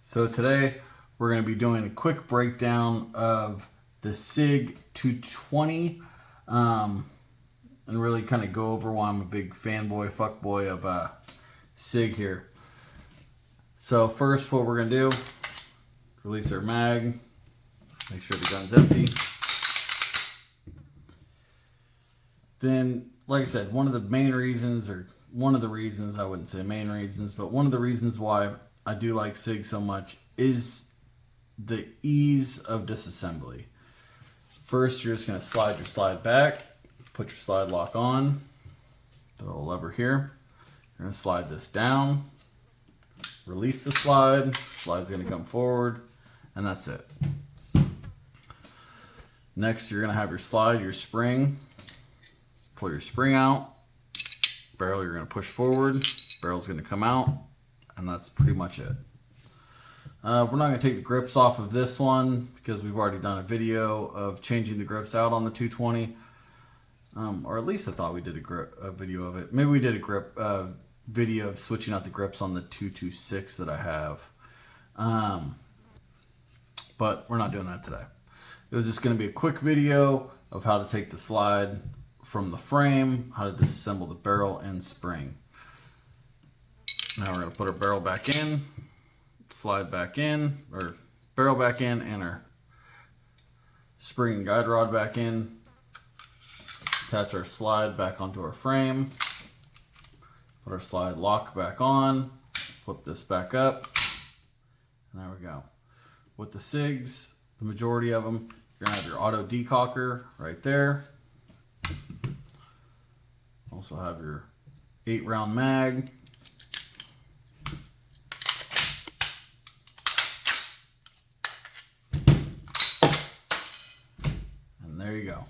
So today we're going to be doing a quick breakdown of the SIG 220 and really kind of go over why I'm a big fanboy, fuckboy of SIG here. So first what we're going to do, release our mag, make sure the gun's empty. Then, like I said, one of the main reasons, or one of the reasons, I wouldn't say main reasons, but one of the reasons why I do like SIG so much is the ease of disassembly. First, you're just going to slide your slide back, put your slide lock on, the little lever here. You're going to slide this down, release the slide, slide's going to come forward, and that's it. Next, you're going to have your slide, your spring. Just pull your spring out, barrel you're going to push forward, barrel's going to come out, and that's pretty much it. We're not going to take the grips off of this one because we've already done a video of changing the grips out on the 220. Or at least I thought we did a video of it. Maybe we did a video of switching out the grips on the 226 that I have. But we're not doing that today. It was just going to be a quick video of how to take the slide from the frame, how to disassemble the barrel and spring. Now we're going to put our barrel back in, slide back in, or barrel back in, and our spring and guide rod back in. Attach our slide back onto our frame. Put our slide lock back on. Flip this back up. And there we go. With the SIGs, the majority of them, you're going to have your auto decocker right there. Also have your 8-round mag. There you go.